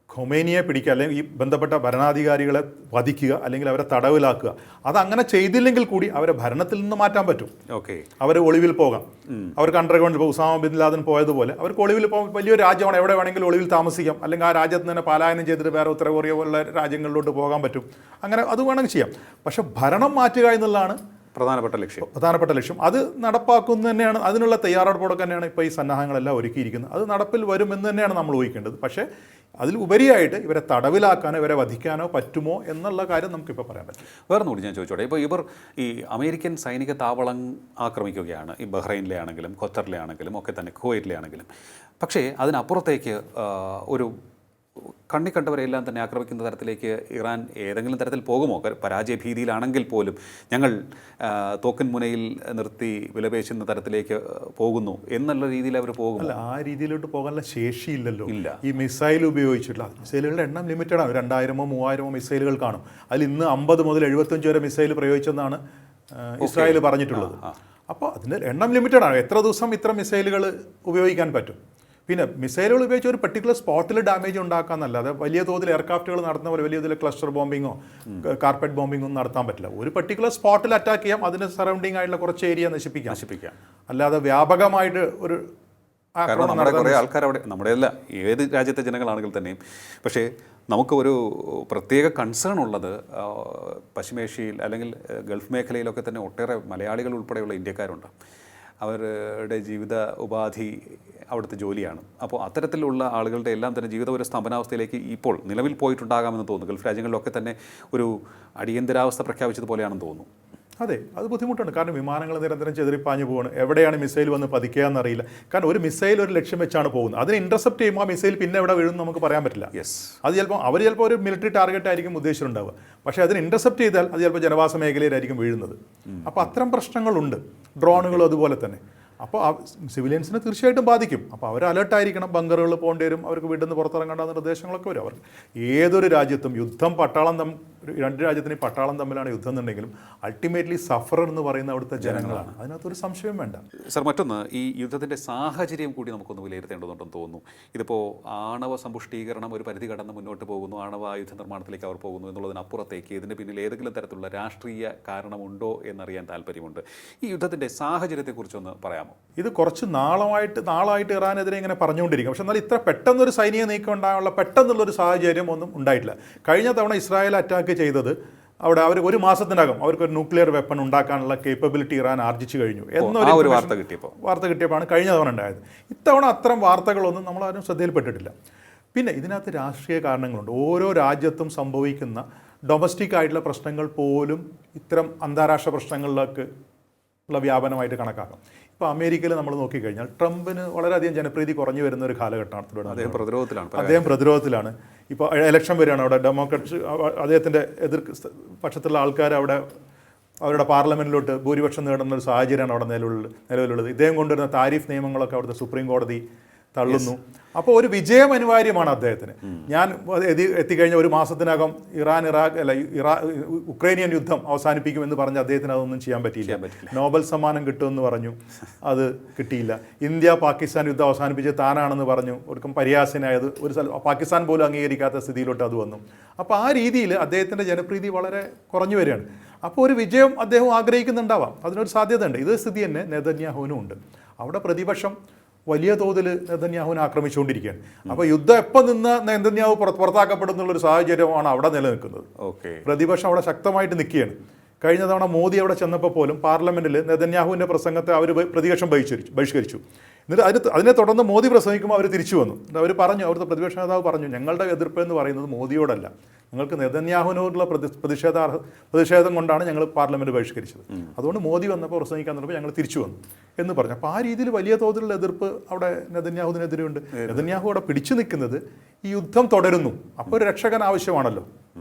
ഖൊമേനിയെ പിടിക്കുക അല്ലെങ്കിൽ ഈ ബന്ധപ്പെട്ട ഭരണാധികാരികളെ വധിക്കുക അല്ലെങ്കിൽ അവരെ തടവിലാക്കുക, അതങ്ങനെ ചെയ്തില്ലെങ്കിൽ കൂടി അവരെ ഭരണത്തിൽ നിന്ന് മാറ്റാൻ പറ്റും. അവർ ഒളിവിൽ പോകാം. അവർക്ക് അണ്ടർഗ്രൗണ്ടിൽ ഇപ്പോൾ ഉസാമ ബിൻ ലാദൻ പോയതുപോലെ അവർക്ക് ഒളിവിൽ പോകാം. വലിയൊരു രാജ്യമാണ്, എവിടെ വേണമെങ്കിലും ഒളിവിൽ താമസിക്കാം. അല്ലെങ്കിൽ ആ രാജ്യത്ത് തന്നെ പലായനം ചെയ്തിട്ട് വേറെ ഉത്തര കൊറിയ പോലുള്ള രാജ്യങ്ങളിലോട്ട് പോകാൻ പറ്റും. അങ്ങനെ അത് വേണമെങ്കിൽ ചെയ്യാം. പക്ഷെ ഭരണം മാറ്റുക എന്നുള്ളതാണ് പ്രധാനപ്പെട്ട ലക്ഷ്യം. അത് നടപ്പാക്കുന്നത് തന്നെയാണ്, അതിനുള്ള തയ്യാറെടുപ്പോടെ തന്നെയാണ് ഇപ്പോൾ ഈ സന്നാഹങ്ങളെല്ലാം ഒരുക്കിയിരിക്കുന്നത്. അത് നടപ്പിൽ വരുമെന്ന് തന്നെയാണ് നമ്മൾ ഊഹിക്കേണ്ടത്. പക്ഷേ അതിൽ ഉപരിയായിട്ട് ഇവരെ തടവിലാക്കാനോ ഇവരെ വധിക്കാനോ പറ്റുമോ എന്നുള്ള കാര്യം നമുക്കിപ്പോൾ പറയാൻ പറ്റും. വേറൊന്നുകൂടി ഞാൻ ചോദിച്ചോട്ടെ, ഇപ്പോൾ ഇവർ ഈ അമേരിക്കൻ സൈനിക താവളം ആക്രമിക്കുകയാണ്, ഈ ബഹ്റൈനിലെ ആണെങ്കിലും ഖത്തറിലെ ആണെങ്കിലും ഒക്കെ തന്നെ കുവൈറ്റിലെ ആണെങ്കിലും. പക്ഷേ അതിനപ്പുറത്തേക്ക് ഒരു കണ്ണി കണ്ടവരെല്ലാം തന്നെ ആക്രമിക്കുന്ന തരത്തിലേക്ക് ഇറാൻ ഏതെങ്കിലും തരത്തിൽ പോകുമോ? പരാജയ ഭീതിയിലാണെങ്കിൽ പോലും ഞങ്ങൾ തോക്കൻ മുനയിൽ നിർത്തി വിലപേശുന്ന തരത്തിലേക്ക് പോകുന്നു എന്നുള്ള രീതിയിൽ അവർ പോകും. അല്ല, ആ രീതിയിലോട്ട് പോകാനുള്ള ശേഷിയില്ലല്ലോ. ഈ മിസൈൽ ഉപയോഗിച്ചിട്ടുള്ള മിസൈലുകളുടെ എണ്ണം ലിമിറ്റഡാണ്. 2000-3000 മിസൈലുകൾ കാണും. അതിൽ ഇന്ന് 50 മുതൽ 75 വരെ മിസൈൽ പ്രയോഗിച്ചെന്നാണ് ഇസ്രായേൽ പറഞ്ഞിട്ടുള്ളത്. അപ്പോൾ അതിൻ്റെ എണ്ണം ലിമിറ്റഡാണ്. എത്ര ദിവസം ഇത്ര മിസൈലുകൾ ഉപയോഗിക്കാൻ പറ്റും? പിന്നെ മിസൈലുകൾ ഉപയോഗിച്ച് ഒരു പെർട്ടിക്കുലർ സ്പോട്ടിൽ ഡാമേജ് ഉണ്ടാക്കാന്നല്ലാതെ വലിയ തോതിൽ എയർക്രാഫ്റ്റുകൾ നടത്തുന്ന പോലെ വലിയ തോതിൽ ക്ലസ്റ്റർ ബോംബിങ്ങോ കാർപ്പറ്റ് ബോംബിങ്ങോ ഒന്നും നടത്താൻ പറ്റില്ല. ഒരു പെർട്ടിക്കുലർ സ്പോട്ടിൽ അറ്റാക്ക് ചെയ്യാം, അതിന് സറൗണ്ടിങ് ആയിട്ടുള്ള കുറച്ച് ഏരിയ നശിപ്പിക്കാം. അല്ലാതെ വ്യാപകമായിട്ട് ഒരു കാരണം നമ്മുടെ കുറേ ആൾക്കാർ അവിടെ, നമ്മുടെ അല്ല ഏത് രാജ്യത്തെ ജനങ്ങളാണെങ്കിൽ തന്നെയും. പക്ഷേ നമുക്ക് ഒരു പ്രത്യേക കൺസേൺ ഉള്ളത് പശ്ചിമേഷ്യയിൽ അല്ലെങ്കിൽ ഗൾഫ് മേഖലയിലൊക്കെ തന്നെ ഒട്ടേറെ മലയാളികൾ ഉൾപ്പെടെയുള്ള ഇന്ത്യക്കാരുണ്ട്. അവരുടെ ജീവിത ഉപാധി അവിടുത്തെ ജോലിയാണ്. അപ്പോൾ അത്തരത്തിലുള്ള ആളുകളുടെ എല്ലാം തന്നെ ജീവിതം ഒരു സ്തംഭനാവസ്ഥയിലേക്ക് ഇപ്പോൾ നിലവിൽ പോയിട്ടുണ്ടാകാമെന്ന് തോന്നുന്നു. ഗൾഫ് രാജ്യങ്ങളിലൊക്കെ തന്നെ ഒരു അടിയന്തരാവസ്ഥ പ്രഖ്യാപിച്ചതുപോലെയാണെന്ന് തോന്നുന്നു. അതെ, അത് ബുദ്ധിമുട്ടുണ്ട്. കാരണം വിമാനങ്ങൾ നിരന്തരം ചെതറിപ്പാഞ്ഞു പോവാണ്. എവിടെയാണ് മിസൈൽ വന്ന് പതിക്കുക എന്നറിയില്ല. കാരണം ഒരു മിസൈൽ ഒരു ലക്ഷ്യം വെച്ചാണ് പോകുന്നത്. അതിന് ഇന്റർസെപ്റ്റ് ചെയ്യുമ്പോൾ ആ മിസൈൽ പിന്നെ എവിടെ വീഴും നമുക്ക് പറയാൻ പറ്റില്ല. അത് ചിലപ്പോൾ അവർ ചിലപ്പോൾ ഒരു മിലിറ്ററി ടാർഗറ്റ് ആയിരിക്കും ഉദ്ദേശിച്ചിട്ടുണ്ടാവുക. പക്ഷേ അതിന് ഇന്റർസെപ്റ്റ് ചെയ്താൽ അത് ചിലപ്പോൾ ജനവാസ മേഖലയിലായിരിക്കും വീഴുന്നത്. അപ്പോൾ അത്തരം പ്രശ്നങ്ങളുണ്ട്. ഡ്രോണുകളും അതുപോലെ തന്നെ. അപ്പോൾ ആ സിവിലിയൻസിനെ തീർച്ചയായിട്ടും ബാധിക്കും. അപ്പോൾ അവർ അലേർട്ടായിരിക്കണം. ബങ്കറുകൾ പോകേണ്ടി വരും, അവർക്ക് വീട്ടിൽ നിന്ന് പുറത്തിറങ്ങേണ്ട നിർദ്ദേശങ്ങളൊക്കെ വരും. അവർക്ക് ഏതൊരു രാജ്യത്തും യുദ്ധം രണ്ട് രാജ്യത്തിന് പട്ടാളം തമ്മിലാണ് യുദ്ധം എന്നുണ്ടെങ്കിലും അൾട്ടിമേറ്റ്ലി സഫറർ എന്ന് പറയുന്ന അവിടുത്തെ ജനങ്ങളാണ്. അതിനകത്തൊരു സംശയം വേണ്ട. സർ, മറ്റൊന്ന്, ഈ യുദ്ധത്തിൻ്റെ സാഹചര്യം കൂടി നമുക്കൊന്ന് വിലയിരുത്തേണ്ടതുണ്ടെന്ന് തോന്നുന്നു. ഇതിപ്പോൾ ആണവ സമ്പുഷ്ടീകരണം ഒരു പരിധി കടന്ന് മുന്നോട്ട് പോകുന്നു, ആണവ ആയുധ നിർമ്മാണത്തിലേക്ക് അവർ പോകുന്നു എന്നുള്ളതിനപ്പുറത്തേക്ക് ഇതിന് പിന്നിൽ ഏതെങ്കിലും തരത്തിലുള്ള രാഷ്ട്രീയ കാരണമുണ്ടോ എന്നറിയാൻ താല്പര്യമുണ്ട്. ഈ യുദ്ധത്തിൻ്റെ സാഹചര്യത്തെക്കുറിച്ചൊന്ന് പറയാമോ? ഇത് കുറച്ച് നാളായിട്ട് ഇറാനെതിരെ ഇങ്ങനെ പറഞ്ഞുകൊണ്ടിരിക്കും. പക്ഷെ എന്നാൽ ഇത്ര പെട്ടെന്നൊരു സൈനിക നീക്കം ഉണ്ടാകാനുള്ള പെട്ടെന്നുള്ളൊരു സാഹചര്യം ഒന്നും ഉണ്ടായിട്ടില്ല. കഴിഞ്ഞ തവണ ഇസ്രായേൽ അറ്റാക്ക് ചെയ്തത് അവിടെ അവർ ഒരു മാസത്തിനകം അവർക്കൊരു ന്യൂക്ലിയർ വെപ്പൺ ഉണ്ടാക്കാനുള്ള കേപ്പബിലിറ്റി ഇറാൻ ആർജിച്ചു കഴിഞ്ഞു എന്നൊരു വാർത്ത കിട്ടിയപ്പോഴാണ് കഴിഞ്ഞ തവണ ഉണ്ടായത്. ഇത്തവണ അത്തരം വാർത്തകളൊന്നും നമ്മളാരും ശ്രദ്ധയിൽപ്പെട്ടിട്ടില്ല. പിന്നെ ഇതിനകത്ത് രാഷ്ട്രീയ കാരണങ്ങളുണ്ട്. ഓരോ രാജ്യത്തും സംഭവിക്കുന്ന ഡൊമസ്റ്റിക് ആയിട്ടുള്ള പ്രശ്നങ്ങൾ പോലും ഇത്തരം അന്താരാഷ്ട്ര പ്രശ്നങ്ങളിലേക്ക് ഉള്ള വ്യാപനമായിട്ട് കണക്കാക്കാം. ഇപ്പോൾ അമേരിക്കയിൽ നമ്മൾ നോക്കിക്കഴിഞ്ഞാൽ ട്രംപിന് വളരെയധികം ജനപ്രീതി കുറഞ്ഞു വരുന്ന ഒരു കാലഘട്ടമാണ്. അദ്ദേഹം പ്രതിരോധത്തിലാണ്. ഇപ്പോൾ ഇലക്ഷൻ വരികയാണ്. അവിടെ ഡെമോക്രാറ്റ്സ് അദ്ദേഹത്തിൻ്റെ എതിർ പക്ഷത്തുള്ള ആൾക്കാർ അവരുടെ പാർലമെൻറ്റിലോട്ട് ഭൂരിപക്ഷം നേടുന്ന ഒരു സാഹചര്യമാണ് അവിടെ നിലവിലുള്ളത്. ഇദ്ദേഹം കൊണ്ടുവരുന്ന താരിഫ് നിയമങ്ങളൊക്കെ അവിടുത്തെ സുപ്രീം കോടതി തള്ളുന്നു. അപ്പോൾ ഒരു വിജയം അനിവാര്യമാണ് അദ്ദേഹത്തിന്. ഞാൻ എത്തിക്കഴിഞ്ഞ ഒരു മാസത്തിനകം ഉക്രൈനിയൻ യുദ്ധം അവസാനിപ്പിക്കുമെന്ന് പറഞ്ഞ് അദ്ദേഹത്തിന് അതൊന്നും ചെയ്യാൻ പറ്റിയില്ല. നോബൽ സമ്മാനം കിട്ടുമെന്ന് പറഞ്ഞു, അത് കിട്ടിയില്ല. ഇന്ത്യ പാകിസ്ഥാൻ യുദ്ധം അവസാനിപ്പിച്ച് താനാണെന്ന് പറഞ്ഞു, ഒടുക്കം പരിഹാസനായത് പാകിസ്ഥാൻ പോലും അംഗീകരിക്കാത്ത സ്ഥിതിയിലോട്ട് അത് വന്നു. അപ്പോൾ ആ രീതിയിൽ അദ്ദേഹത്തിൻ്റെ ജനപ്രീതി വളരെ കുറഞ്ഞു വരികയാണ്. അപ്പോൾ ഒരു വിജയം അദ്ദേഹം ആഗ്രഹിക്കുന്നുണ്ടാവാം, അതിനൊരു സാധ്യതയുണ്ട്. ഇതേ സ്ഥിതി തന്നെ നെതന്യാഹുവിനും ഉണ്ട്. അവിടെ പ്രതിപക്ഷം വലിയ തോതിൽ നെതന്യാഹുവിനെ ആക്രമിച്ചുകൊണ്ടിരിക്കുകയാണ്. അപ്പോൾ യുദ്ധം എപ്പോൾ നിന്ന് നെതന്യാഹു പുറത്താക്കപ്പെടുന്നുള്ളൊരു സാഹചര്യമാണ് അവിടെ നിലനിൽക്കുന്നത്. പ്രതിപക്ഷം അവിടെ ശക്തമായിട്ട് നിൽക്കുകയാണ്. കഴിഞ്ഞ തവണ മോദി അവിടെ ചെന്നപ്പോൾ പോലും പാർലമെൻറ്റിൽ നെതന്യാഹുവിൻ്റെ പ്രസംഗത്തെ അവർ പ്രതിപക്ഷം ബഹിഷ്കരിച്ചു. എന്നിട്ട് അതിനെ തുടർന്ന് മോദി പ്രസംഗിക്കുമ്പോൾ അവർ തിരിച്ചു വന്നു. അവർ പറഞ്ഞു, അവിടുത്തെ പ്രതിപക്ഷ നേതാവ് പറഞ്ഞു, ഞങ്ങളുടെ എതിർപ്പ് എന്ന് പറയുന്നത് മോദിയോടല്ല, ഞങ്ങൾക്ക് നെതന്യാഹുവിനോടുള്ള പ്രതിഷേധം കൊണ്ടാണ് ഞങ്ങൾ പാർലമെൻറ്റ് ബഹിഷ്കരിച്ചത്. അതുകൊണ്ട് മോദി വന്നപ്പോൾ പ്രസംഗിക്കാൻ തുടങ്ങുമ്പോൾ ഞങ്ങൾ തിരിച്ചു വന്നു എന്ന് പറഞ്ഞു. അപ്പോൾ ആ രീതിയിൽ വലിയ തോതിലുള്ള എതിർപ്പ് അവിടെ നെതന്യാഹുവിനെതിരെയുണ്ട്. നെതന്യാഹു അവിടെ പിടിച്ചു നിൽക്കുന്നത് ഈ യുദ്ധം തുടരുന്നു. അപ്പോൾ ഒരു രക്ഷകൻ ആവശ്യമാണല്ലോ.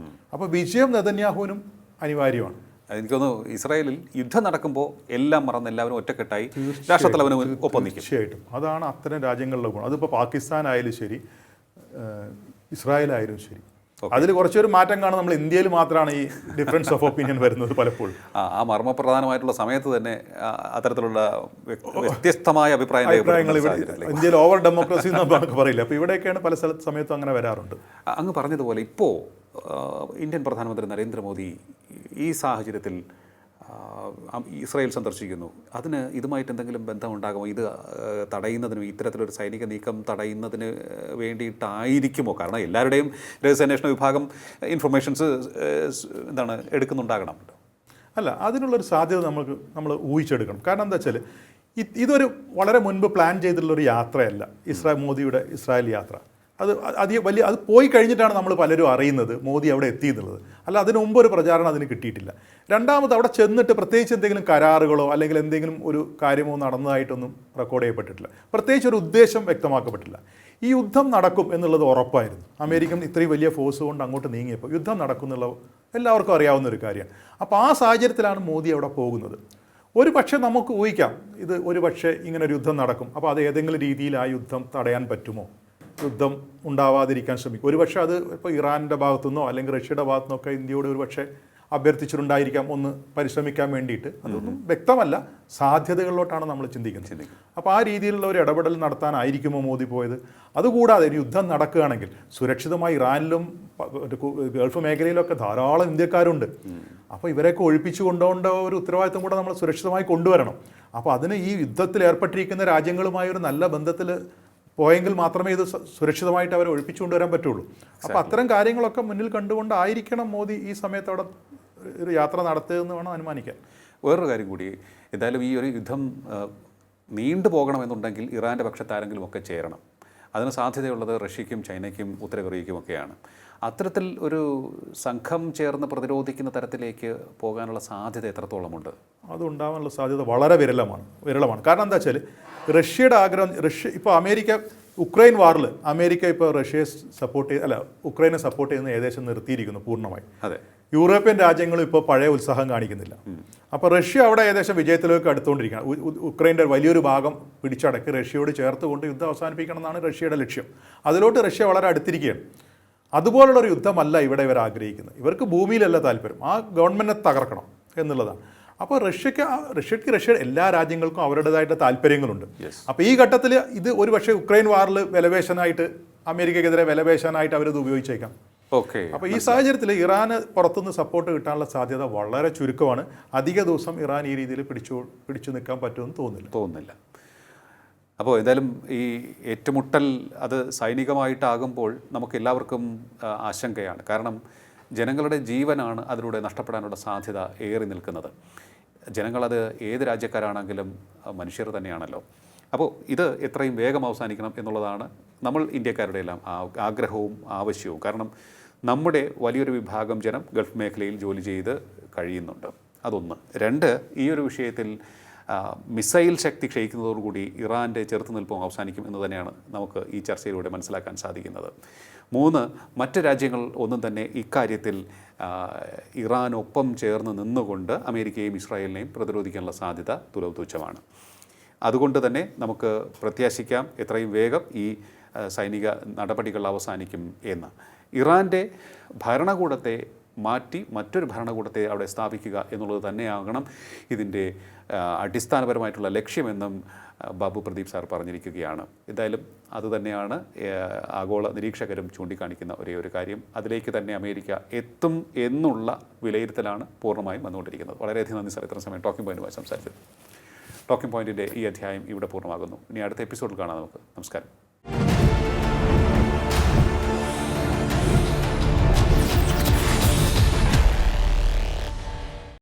അപ്പോൾ വിജയം നെതന്യാഹുവിനും അനിവാര്യമാണ്. എനിക്ക് തോന്നുന്നു ഇസ്രായേലിൽ യുദ്ധം നടക്കുമ്പോൾ എല്ലാം മറന്ന് എല്ലാവരും ഒറ്റക്കെട്ടായി രാഷ്ട്രത്തലവന് ഒപ്പം നിൽക്കും. തീർച്ചയായിട്ടും അതാണ് അത്തരം രാജ്യങ്ങളുടെ ഗുണം. അതിപ്പോൾ പാകിസ്ഥാൻ ആയാലും ശരി, ഇസ്രായേൽ ആയാലും ശരി. അതിൽ കുറച്ചൊരു മാറ്റം കാണും. നമ്മൾ ഇന്ത്യയിൽ മാത്രമാണ് ഈ ഡിഫറൻസ് ഓഫ് ഒപ്പീനിയൻ വരുന്നത് പലപ്പോഴും. ആ മർമ്മപ്രധാനമായിട്ടുള്ള സമയത്ത് തന്നെ അത്തരത്തിലുള്ള വ്യത്യസ്തമായ അഭിപ്രായങ്ങൾ ഇന്ത്യയിൽ ഓവർ ഡെമോക്രസി എന്ന് നമുക്ക് പറയില്ല. അപ്പോൾ ഇവിടെയൊക്കെയാണ് പല സമയത്തും അങ്ങനെ വരാറുണ്ട്. അങ്ങ് പറഞ്ഞതുപോലെ ഇപ്പോൾ ഇന്ത്യൻ പ്രധാനമന്ത്രി നരേന്ദ്രമോദി ഈ സാഹചര്യത്തിൽ ഇസ്രായേൽ സന്ദർശിക്കുന്നു. അതിന് ഇതുമായിട്ട് എന്തെങ്കിലും ബന്ധമുണ്ടാകുമോ? ഇത് തടയുന്നതിനും ഇത്തരത്തിലൊരു സൈനിക നീക്കം തടയുന്നതിന് വേണ്ടിയിട്ടായിരിക്കുമോ? കാരണം എല്ലാവരുടെയും രഹസ്യാന്വേഷണ വിഭാഗം ഇൻഫർമേഷൻസ് എടുക്കുന്നുണ്ടാകണം. അല്ല, അതിനുള്ളൊരു സാധ്യത നമ്മൾ ഊഹിച്ചെടുക്കണം. കാരണം എന്താ വെച്ചാൽ ഇതൊരു വളരെ മുൻപ് പ്ലാൻ ചെയ്തിട്ടുള്ളൊരു യാത്രയല്ല മോദിയുടെ ഇസ്രായേൽ യാത്ര. അത് പോയി കഴിഞ്ഞിട്ടാണ് നമ്മൾ പലരും അറിയുന്നത് മോദി അവിടെ എത്തി എന്നുള്ളത്. അല്ല, അതിന് മുമ്പ് ഒരു പ്രചാരണം അതിന് കിട്ടിയിട്ടില്ല. രണ്ടാമത് അവിടെ ചെന്നിട്ട് പ്രത്യേകിച്ച് എന്തെങ്കിലും കരാറുകളോ അല്ലെങ്കിൽ എന്തെങ്കിലും ഒരു കാര്യമോ നടന്നതായിട്ടൊന്നും റെക്കോർഡ് ചെയ്യപ്പെട്ടിട്ടില്ല. പ്രത്യേകിച്ച് ഒരു ഉദ്ദേശം വ്യക്തമാക്കപ്പെട്ടില്ല. ഈ യുദ്ധം നടക്കും എന്നുള്ളത് ഉറപ്പായിരുന്നു. അമേരിക്കൻ ഇത്രയും വലിയ ഫോഴ്സ് കൊണ്ട് അങ്ങോട്ട് നീങ്ങിയപ്പോൾ യുദ്ധം നടക്കും എന്നുള്ളത് എല്ലാവർക്കും അറിയാവുന്ന ഒരു കാര്യമാണ്. അപ്പോൾ ആ സാഹചര്യത്തിലാണ് മോദി അവിടെ പോകുന്നത്. ഒരു പക്ഷേ നമുക്ക് ഊഹിക്കാം, ഇത് ഒരു പക്ഷേ ഇങ്ങനൊരു യുദ്ധം നടക്കും. അപ്പോൾ അത് ഏതെങ്കിലും രീതിയിൽ ആ യുദ്ധം തടയാൻ പറ്റുമോ, യുദ്ധം ഉണ്ടാവാതിരിക്കാൻ ശ്രമിക്കും. ഒരുപക്ഷെ അത് ഇപ്പോൾ ഇറാൻ്റെ ഭാഗത്തുനിന്നോ അല്ലെങ്കിൽ റഷ്യയുടെ ഭാഗത്തുനിന്നോ ഒക്കെ ഇന്ത്യയോട് ഒരുപക്ഷെ അഭ്യർത്ഥിച്ചിട്ടുണ്ടായിരിക്കാം ഒന്ന് പരിശ്രമിക്കാൻ വേണ്ടിയിട്ട്. അതൊന്നും വ്യക്തമല്ല, സാധ്യതകളിലോട്ടാണ് നമ്മൾ ചിന്തിക്കുന്നത്. അപ്പോൾ ആ രീതിയിലുള്ള ഒരു ഇടപെടൽ നടത്താനായിരിക്കുമോ മോദി പോയത്? അതുകൂടാതെ ഒരു യുദ്ധം നടക്കുകയാണെങ്കിൽ സുരക്ഷിതമായി ഇറാനിലും ഗൾഫ് മേഖലയിലൊക്കെ ധാരാളം ഇന്ത്യക്കാരുണ്ട്. അപ്പോൾ ഇവരെയൊക്കെ ഒഴിപ്പിച്ചു കൊണ്ടുപോകേണ്ട ഒരു ഉത്തരവാദിത്വം കൂടെ നമ്മൾ സുരക്ഷിതമായി കൊണ്ടുവരണം. അപ്പോൾ അതിന് ഈ യുദ്ധത്തിൽ ഏർപ്പെട്ടിരിക്കുന്ന രാജ്യങ്ങളുമായി ഒരു നല്ല ബന്ധത്തിൽ പോയെങ്കിൽ മാത്രമേ ഇത് സുരക്ഷിതമായിട്ട് അവരെ ഒഴിപ്പിച്ചു കൊണ്ടുവരാൻ പറ്റുള്ളൂ. അപ്പോൾ അത്തരം കാര്യങ്ങളൊക്കെ മുന്നിൽ കണ്ടുകൊണ്ടായിരിക്കണം മോദി ഈ സമയത്ത് അവിടെ ഒരു യാത്ര നടത്തുകയെന്ന് വേണം അനുമാനിക്കാൻ. വേറൊരു കാര്യം കൂടി, എന്തായാലും ഈ ഒരു യുദ്ധം നീണ്ടു പോകണമെന്നുണ്ടെങ്കിൽ ഇറാൻ്റെ പക്ഷത്താരെങ്കിലും ഒക്കെ ചേരണം. അതിന് സാധ്യതയുള്ളത് റഷ്യയ്ക്കും ചൈനയ്ക്കും ഉത്തര കൊറിയയ്ക്കും ഒക്കെയാണ്. അത്തരത്തിൽ ഒരു സംഘം ചേർന്ന് പ്രതിരോധിക്കുന്ന തരത്തിലേക്ക് പോകാനുള്ള സാധ്യത എത്രത്തോളമുണ്ട്? അതുണ്ടാവാനുള്ള സാധ്യത വളരെ വിരളമാണ്. കാരണം എന്താ വെച്ചാൽ റഷ്യയുടെ ആഗ്രഹം, ഇപ്പോൾ അമേരിക്ക ഉക്രൈൻ വാറിൽ അമേരിക്ക ഇപ്പോൾ റഷ്യയെ ഉക്രൈനെ സപ്പോർട്ട് ചെയ്യുന്നത് ഏകദേശം നിർത്തിയിരിക്കുന്നു പൂർണ്ണമായി. അതെ, യൂറോപ്യൻ രാജ്യങ്ങളും ഇപ്പോൾ പഴയ ഉത്സാഹം കാണിക്കുന്നില്ല. അപ്പോൾ റഷ്യ അവിടെ ഏകദേശം വിജയത്തിലേക്ക് അടുത്തുകൊണ്ടിരിക്കുകയാണ്. ഉക്രൈൻ്റെ വലിയൊരു ഭാഗം പിടിച്ചടക്കി റഷ്യയോട് ചേർത്തുകൊണ്ട് യുദ്ധം അവസാനിപ്പിക്കണം എന്നാണ് റഷ്യയുടെ ലക്ഷ്യം. അതിലോട്ട് റഷ്യ വളരെ അടുത്തിരിക്കുകയാണ്. അതുപോലുള്ളൊരു യുദ്ധമല്ല ഇവിടെ ഇവർ ആഗ്രഹിക്കുന്നത്. ഇവർക്ക് ഭൂമിയിലല്ല താല്പര്യം, ആ ഗവൺമെൻറ്റിനെ തകർക്കണം എന്നുള്ളതാണ്. അപ്പോൾ റഷ്യയുടെ എല്ലാ രാജ്യങ്ങൾക്കും അവരുടേതായിട്ട് താല്പര്യങ്ങളുണ്ട്. അപ്പോൾ ഈ ഘട്ടത്തിൽ ഇത് ഒരു പക്ഷേ ഉക്രൈൻ വാറിൽ വിലപേശാനായിട്ട്, അമേരിക്കക്കെതിരെ വിലപേശാനായിട്ട് അവരത് ഉപയോഗിച്ചേക്കാം. ഓക്കെ. അപ്പോൾ ഈ സാഹചര്യത്തിൽ ഇറാന് പുറത്തുനിന്ന് സപ്പോർട്ട് കിട്ടാനുള്ള സാധ്യത വളരെ ചുരുക്കമാണ്. അധിക ദിവസം ഇറാൻ ഈ രീതിയിൽ പിടിച്ചു നിൽക്കാൻ പറ്റുമെന്ന് തോന്നുന്നില്ല. അപ്പോൾ എന്തായാലും ഈ ഏറ്റുമുട്ടൽ അത് സൈനികമായിട്ടാകുമ്പോൾ നമുക്ക് എല്ലാവർക്കും ആശങ്കയാണ്. കാരണം ജനങ്ങളുടെ ജീവനാണ് അതിലൂടെ നഷ്ടപ്പെടാനുള്ള സാധ്യത ഏറി നിൽക്കുന്നത്. ജനങ്ങളത് ഏത് രാജ്യക്കാരാണെങ്കിലും മനുഷ്യർ തന്നെയാണല്ലോ. അപ്പോൾ ഇത് എത്രയും വേഗം അവസാനിക്കണം എന്നുള്ളതാണ് നമ്മൾ ഇന്ത്യക്കാരുടെ എല്ലാം ആഗ്രഹവും ആവശ്യവും. കാരണം നമ്മുടെ വലിയൊരു വിഭാഗം ജനം ഗൾഫ് മേഖലയിൽ ജോലി ചെയ്ത് കഴിയുന്നുണ്ട്. അതൊന്ന്. രണ്ട്, ഈ ഒരു വിഷയത്തിൽ മിസൈൽ ശക്തി ക്ഷയിക്കുന്നതോടുകൂടി ഇറാൻ്റെ ചെറുത്തുനിൽപ്പും അവസാനിക്കും എന്ന് തന്നെയാണ് നമുക്ക് ഈ ചർച്ചയിലൂടെ മനസ്സിലാക്കാൻ സാധിക്കുന്നത്. മൂന്ന്, മറ്റ് രാജ്യങ്ങൾ ഒന്നും തന്നെ ഇക്കാര്യത്തിൽ ഇറാനൊപ്പം ചേർന്ന് നിന്നുകൊണ്ട് അമേരിക്കയെയും ഇസ്രായേലിനെയും പ്രതിരോധിക്കാനുള്ള സാധ്യത തുലതുച്ഛമാണ്. അതുകൊണ്ട് തന്നെ നമുക്ക് പ്രത്യാശിക്കാം എത്രയും വേഗം ഈ സൈനിക നടപടികൾ അവസാനിക്കും എന്ന്. ഇറാൻ്റെ ഭരണകൂടത്തെ മാറ്റി മറ്റൊരു ഭരണകൂടത്തെ അവിടെ സ്ഥാപിക്കുക എന്നുള്ളത് തന്നെയാകണം ഇതിൻ്റെ അടിസ്ഥാനപരമായിട്ടുള്ള ലക്ഷ്യമെന്നും ബാബു പ്രദീപ് സാർ പറഞ്ഞിരിക്കുകയാണ്. എന്തായാലും അതുതന്നെയാണ് ആഗോള നിരീക്ഷകരും ചൂണ്ടിക്കാണിക്കുന്ന ഒരേ ഒരു കാര്യം. അതിലേക്ക് തന്നെ അമേരിക്ക എത്തും എന്നുള്ള വിലയിരുത്തലാണ് പൂർണ്ണമായും വന്നുകൊണ്ടിരിക്കുന്നത്. വളരെയധികം നന്ദി സാർ, ഇത്ര സമയം ടോക്കിംഗ് പോയിന്റുമായി സംസാരിച്ചത്. ടോക്കിംഗ് പോയിന്റിൻ്റെ ഈ അധ്യായം ഇവിടെ പൂർണ്ണമാകുന്നു. ഇനി അടുത്ത എപ്പിസോഡിൽ കാണാം നമുക്ക്. നമസ്കാരം.